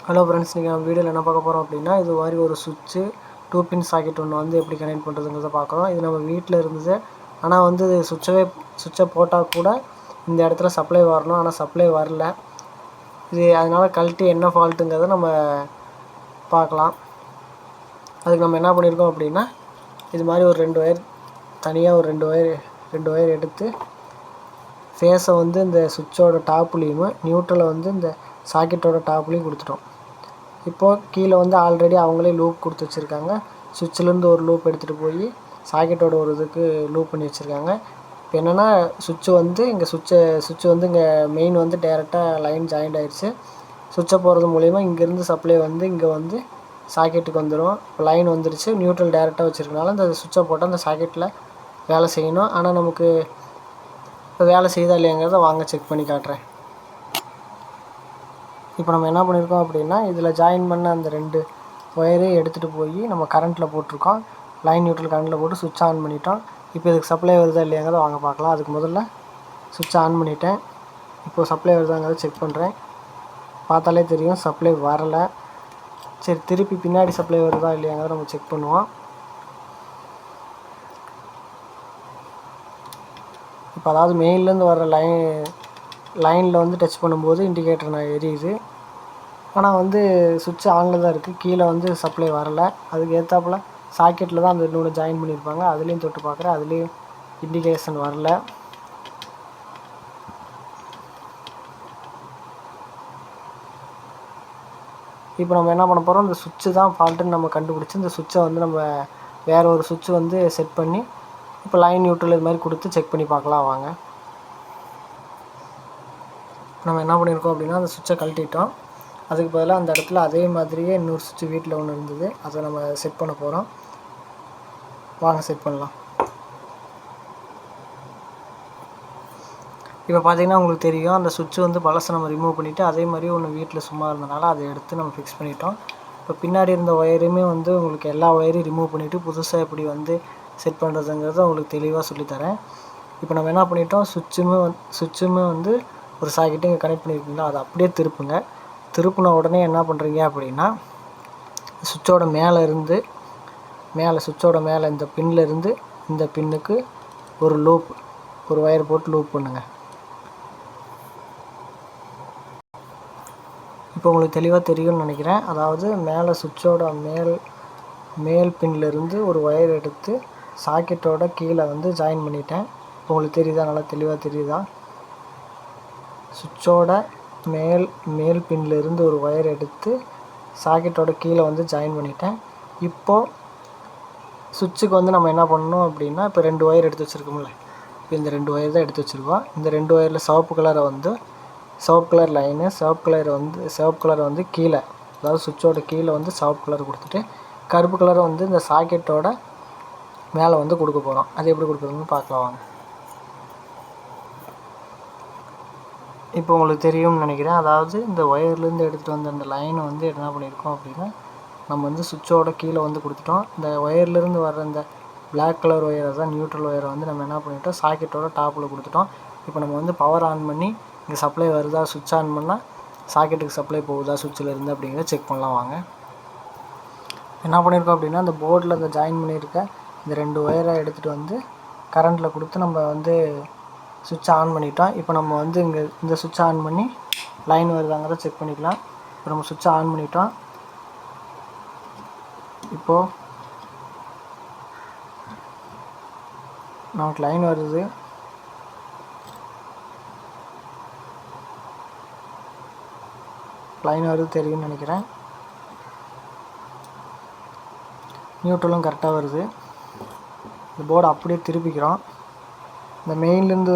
Hello friends, நீங்கள் நம்ம வீடியோவில் என்ன பார்க்க போகிறோம் அப்படின்னா, இது மாதிரி ஒரு சுவிட்சு 2 பின் சாக்கெட் ஒன்று வந்து எப்படி கனெக்ட் பண்ணுறதுங்கிறத பார்க்குறோம். இது நம்ம வீட்டில் இருந்தது. ஆனால் வந்து சுவிட்சை போட்டால் கூட இந்த இடத்துல சப்ளை வரணும், ஆனால் சப்ளை வரல. இது அதனால் கழட்டி என்ன ஃபால்ட்டுங்கிறத நம்ம பார்க்கலாம். அதுக்கு நம்ம என்ன பண்ணியிருக்கோம் அப்படின்னா, இது மாதிரி ஒரு 2 ஒயர் தனியாக ஒரு 2 ஒயர் எடுத்து ஃபேஸை வந்து இந்த சுவிட்சோட டாப்லேயும் நியூட்ரலை வந்து இந்த சாக்கெட்டோட டாப்லேயும் கொடுத்துட்டோம். இப்போது கீழே வந்து ஆல்ரெடி அவங்களே லூப் கொடுத்து வச்சுருக்காங்க. சுவிட்சிலேருந்து ஒரு லூப் எடுத்துகிட்டு போய் சாக்கெட்டோட ஒரு இதுக்கு லூப் பண்ணி வச்சுருக்காங்க. இப்போ என்னென்னா சுவிட்சு வந்து இங்கே சுவிட்சு வந்து இங்கே மெயின் வந்து டேரெக்டாக லைன் ஜாயிண்ட் ஆகிடுச்சு. சுவிட்சை போகிறது மூலிமா இங்கேருந்து சப்ளை வந்து இங்கே வந்து சாக்கெட்டுக்கு வந்துடும். இப்போ லைன் வந்துடுச்சு. நியூட்ரல் டேரெக்டாக வச்சுருக்கனால இந்த சுவிட்சை போட்டால் அந்த சாக்கெட்டில் வேலை செய்யணும். ஆனால் நமக்கு இப்போ வேலை செய்யுதா இல்லையாங்கிறத வாங்க செக் பண்ணி காட்டுறேன். இப்போ நம்ம என்ன பண்ணியிருக்கோம் அப்படின்னா, இதில் ஜாயின் பண்ண அந்த 2 ஒயரையும் எடுத்துகிட்டு போய் நம்ம கரண்ட்டில் போட்டிருக்கோம். லைன் நியூட்ரல் கரண்ட்டில் போட்டு சுவிட்ச் ஆன் பண்ணிட்டோம். இப்போ இதுக்கு சப்ளை வருதா இல்லையாங்கிறத வாங்க பார்க்கலாம். அதுக்கு முதல்ல சுவிட்ச் ஆன் பண்ணிட்டேன். இப்போது சப்ளை வருதாங்கிறத செக் பண்ணுறேன். பார்த்தாலே தெரியும் சப்ளை வரலை. சரி, திருப்பி பின்னாடி சப்ளை வருதா இல்லையாங்கிறத நம்ம செக் பண்ணுவோம். இப்போ அதாவது மெயின்லேருந்து வர்ற லைனில் வந்து டச் பண்ணும்போது இண்டிகேட்டர் நான் எரியுது. ஆனால் வந்து சுவிட்ச் ஆனில் தான் இருக்குது. கீழே வந்து சப்ளை வரலை. அதுக்கு ஏற்றாப்புல சாக்கெட்டில் தான் அந்த இன்னொன்று ஜாயின் பண்ணியிருப்பாங்க. அதுலேயும் தொட்டு பார்க்குறேன், அதுலேயும் இண்டிகேஷன் வரல. இப்போ நம்ம என்ன பண்ண போகிறோம், இந்த சுவிட்சு தான் ஃபால்ட்டுன்னு நம்ம கண்டுபிடிச்சி இந்த சுவிட்சை வந்து நம்ம வேறு ஒரு சுவிட்சு வந்து செட் பண்ணி இப்போ லைன் நியூட்ரல் இது மாதிரி கொடுத்து செக் பண்ணி பார்க்கலாம் வாங்க. நம்ம என்ன பண்ணியிருக்கோம் அப்படின்னா, அந்த சுவிட்சை கழட்டிட்டோம். அதுக்கு பதிலாக அந்த இடத்துல அதே மாதிரியே இன்னொரு சுவிட்சு வீட்டில் ஒன்று இருந்தது. அதை நம்ம செட் பண்ண போகிறோம். வாங்க செட் பண்ணலாம். இப்போ பார்த்தீங்கன்னா உங்களுக்கு தெரியும், அந்த சுவிட்சு வந்து பழசை நம்ம ரிமூவ் பண்ணிவிட்டு அதே மாதிரி ஒன்று வீட்டில் சும்மா இருந்தனால அதை எடுத்து நம்ம ஃபிக்ஸ் பண்ணிட்டோம். இப்போ பின்னாடி இருந்த ஒயருமே வந்து உங்களுக்கு எல்லா ஒயரையும் ரிமூவ் பண்ணிவிட்டு புதுசாக எப்படி வந்து செட் பண்ணுறதுங்கிறத உங்களுக்கு தெளிவாக சொல்லித்தரேன். இப்போ நம்ம என்ன பண்ணிட்டோம், சுவிட்சுமே வந்து ஒரு சாக்கெட்டு இங்கே கனெக்ட் பண்ணியிருக்கீங்களா, அதை அப்படியே திருப்பின உடனே என்ன பண்ணுறீங்க அப்படின்னா, சுவிட்சோட சுவிட்சோட மேலே இந்த பின்னில் இருந்து இந்த பின்னுக்கு ஒரு ஒயர் போட்டு லூப் பண்ணுங்கள். இப்போ உங்களுக்கு தெளிவாக தெரியும்னு நினைக்கிறேன். அதாவது மேலே சுவிட்சோட மேல் பின்னிலிருந்து ஒரு ஒயர் எடுத்து சாக்கெட்டோட கீழே வந்து ஜாயின் பண்ணிட்டேன். இப்போ உங்களுக்கு தெரியுதா, நல்லா தெளிவாக தெரியுதா? சுவிட்சோட மேல் பின்னிலிருந்து ஒரு ஒயர் எடுத்து சாக்கெட்டோட கீழே வந்து ஜாயின் பண்ணிட்டேன். இப்போது சுவிட்சுக்கு வந்து நம்ம என்ன பண்ணணும் அப்படின்னா, இப்போ 2 ஒயர் எடுத்து வச்சுருக்கோம்ல, இப்போ இந்த 2 ஒயர் தான் எடுத்து வச்சுருக்கோம். இந்த 2 ஒயரில் சிவப்பு கலர் லைனு, சிவப்பு கலரை வந்து கீழே, அதாவது சுவிட்சோட கீழே வந்து சிவப்பு கலர் கொடுத்துட்டு கருப்பு கலரை வந்து இந்த சாக்கெட்டோட மேலே வந்து கொடுக்க போகிறோம். அது எப்படி கொடுக்குறதுன்னு பார்க்கலாம் வாங்க. இப்போ உங்களுக்கு தெரியும்னு நினைக்கிறேன். அதாவது இந்த ஒயர்லேருந்து எடுத்துகிட்டு வந்த அந்த லைனை வந்து என்ன பண்ணியிருக்கோம் அப்படின்னா, நம்ம வந்து சுவிட்சோட கீழே வந்து கொடுத்துட்டோம். இந்த ஒயர்லேருந்து வர்ற இந்த பிளாக் கலர் ஒயரை தான் நியூட்ரல் ஒயரை வந்து நம்ம என்ன பண்ணிட்டோம், சாக்கெட்டோட டாப்பில் கொடுத்துட்டோம். இப்போ நம்ம வந்து பவர் ஆன் பண்ணி இங்கே சப்ளை வருதா, சுவிட்ச் ஆன் பண்ணால் சாக்கெட்டுக்கு சப்ளை போகுதா சுவிட்சில் இருந்து அப்படிங்கிறத செக் பண்ணலாம் வாங்க. என்ன பண்ணியிருக்கோம் அப்படின்னா, அந்த போர்டில் இந்த ஜாயின் பண்ணியிருக்க இந்த 2 ஒயரை எடுத்துகிட்டு வந்து கரண்ட்டில் கொடுத்து நம்ம வந்து சுவிட்ச் ஆன் பண்ணிட்டோம். இப்போ நம்ம வந்து இந்த சுவிட்ச் ஆன் பண்ணி லைன் வருதாங்கிறத செக் பண்ணிக்கலாம். இப்போ நம்ம சுவிட்ச் ஆன் பண்ணிட்டோம். இப்போது நமக்கு லைன் வருது. தெரியும்னு நினைக்கிறேன். நியூட்ரலும் கரெக்டாக வருது. இந்த போர்டை அப்படியே திருப்பிக்கிறோம். இந்த மெயின்லேருந்து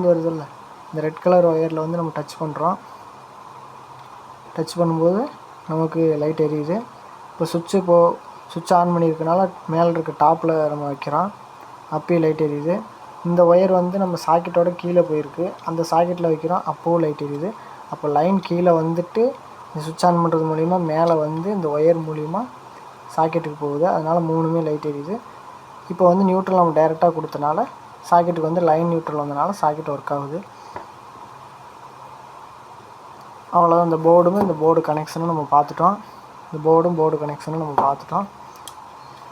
வருதில்ல, இந்த ரெட் கலர் ஒயரில் வந்து நம்ம டச் பண்ணுறோம். டச் பண்ணும்போது நமக்கு லைட் எரியுது. இப்போ சுவிட்ச் ஆன் பண்ணியிருக்கனால மேலே இருக்க டாப்பில் நம்ம வைக்கிறோம், அப்பயும் லைட் எரியுது. இந்த ஒயர் வந்து நம்ம சாக்கெட்டோட கீழே போயிருக்கு, அந்த சாக்கெட்டில் வைக்கிறோம், அப்போவும் லைட் எரியுது. அப்போ லைன் கீழே வந்துட்டு இந்த சுவிட்ச் ஆன் பண்ணுறது மூலிமா மேலே வந்து இந்த ஒயர் மூலிமா சாக்கெட்டுக்கு போகுது. அதனால் 3மே லைட் எரியுது. இப்போ வந்து நியூட்ரல் நம்ம டைரெக்டாக கொடுத்தனால சாக்கெட்டுக்கு வந்து லைன் நியூட்ரல் வந்தனால சாக்கெட் ஒர்க் ஆகுது. அவ்வளோதான். இந்த போர்டு கனெக்ஷனும் நம்ம பார்த்துட்டோம். இந்த போர்டு கனெக்ஷனும் நம்ம பார்த்துட்டோம்.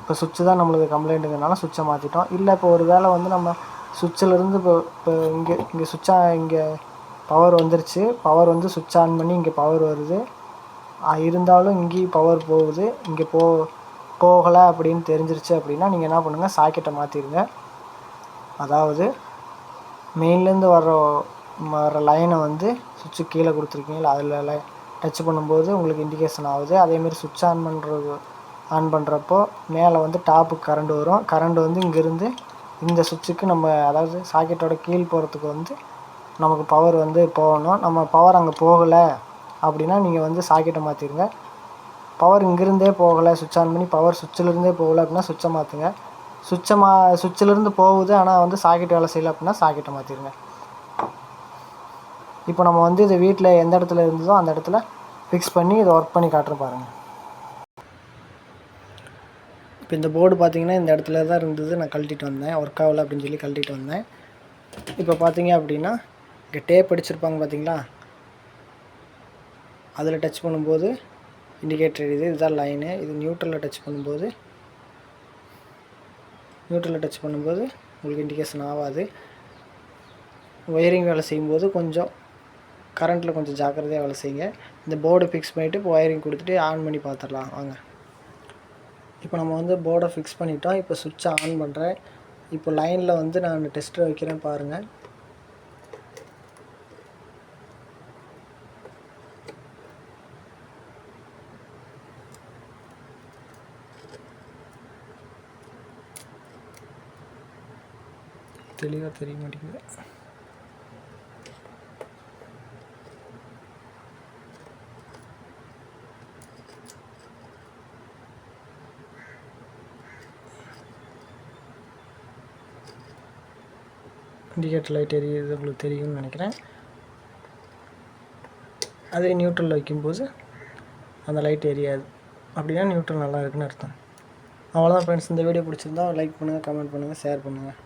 இப்போ சுவிட்சு தான் நம்மளுக்கு கம்ப்ளைண்ட்டுங்கிறனால சுவிட்சை மாற்றிட்டோம். இல்லை இப்போ ஒரு வேளை வந்து நம்ம சுவிட்சிலேருந்து இப்போ இங்கே சுவிட்சாக இங்கே பவர் வந்துருச்சு. பவர் வந்து சுவிட்ச் ஆன் பண்ணி இங்கே பவர் வருது. இருந்தாலும் இங்கேயும் பவர் போகுது. இங்கே போகலை அப்படின்னு தெரிஞ்சிருச்சு அப்படின்னா நீங்கள் என்ன பண்ணுங்கள், சாக்கெட்டை மாற்றிடுங்க. அதாவது மெயின்லேருந்து வர லைனை வந்து சுவிட்சு கீழே கொடுத்துருக்கீங்களா, அதில் டச் பண்ணும்போது உங்களுக்கு இண்டிகேஷன் ஆகுது. அதேமாரி சுவிட்ச் ஆன் பண்ணுறப்போ மேலே வந்து டாப்புக்கு கரண்ட் வரும். கரண்ட் வந்து இங்கேருந்து இந்த சுவிட்சுக்கு நம்ம, அதாவது சாக்கெட்டோட கீழ் போகிறதுக்கு வந்து நமக்கு பவர் வந்து போகணும். நம்ம பவர் அங்கே போகலை அப்படின்னா நீங்கள் வந்து சாக்கெட்டை மாற்றிடுங்க. பவர் இங்கேருந்தே போகலை, சுவிட்ச் ஆன் பண்ணி பவர் சுவிட்சிலேருந்தே போகலை அப்படின்னா சுவிட்சை மாற்றுங்க. சுவிட்சிலேருந்து போகுது ஆனால் வந்து சாக்கெட் வேலை செய்யலை அப்படின்னா சாக்கெட்டை மாற்றிடுங்க. இப்போ நம்ம வந்து இது வீட்டில் எந்த இடத்துல இருந்ததோ அந்த இடத்துல ஃபிக்ஸ் பண்ணி இதை ஒர்க் பண்ணி காட்டுறேன் பாருங்கள். இப்போ இந்த போர்டு பார்த்தீங்கன்னா இந்த இடத்துல தான் இருந்தது. நான் கழட்டிட்டு வந்தேன், ஒர்க் ஆகலை அப்படின்னு சொல்லி கழட்டிட்டு வந்தேன். இப்போ பார்த்தீங்க அப்படின்னா இங்கே டேப் அடிச்சிருப்பாங்க பார்த்தீங்களா, அதில் டச் பண்ணும்போது இண்டிகேட்டர் எரியுது. இதுதான் லைனு. இது நியூட்ரலில் டச் பண்ணும்போது உங்களுக்கு இண்டிகேஷன் ஆகாது. ஒயரிங் வேலை செய்யும்போது கொஞ்சம் கரண்ட்டில் கொஞ்சம் ஜாக்கிரதையாக வேலை செய்யுங்க. இந்த போர்டை ஃபிக்ஸ் பண்ணிவிட்டு இப்போ ஒயரிங் கொடுத்துட்டு ஆன் பண்ணி பார்த்துடலாம் வாங்க. இப்போ நம்ம வந்து போர்டை ஃபிக்ஸ் பண்ணிட்டோம். இப்போ சுவிட்சை ஆன் பண்ணுறேன். இப்போ லைனில் வந்து நான் டெஸ்டர் வைக்கிறேன் பாருங்கள். தெளிவாக தெரிய மாட்டேங்குது. இண்டிகேட்டர் லைட் எரியுது, உங்களுக்கு தெரியும்னு நினைக்கிறேன். அதே நியூட்ரல் வைக்கும்போது அந்த லைட் எரியாது. அப்படின்னா நியூட்ரல் நல்லா இருக்குன்னு அர்த்தம். அவ்வளோதான் ஃப்ரெண்ட்ஸ். இந்த வீடியோ பிடிச்சிருந்தா லைக் பண்ணுங்கள், கமெண்ட் பண்ணுங்கள், ஷேர் பண்ணுங்கள்.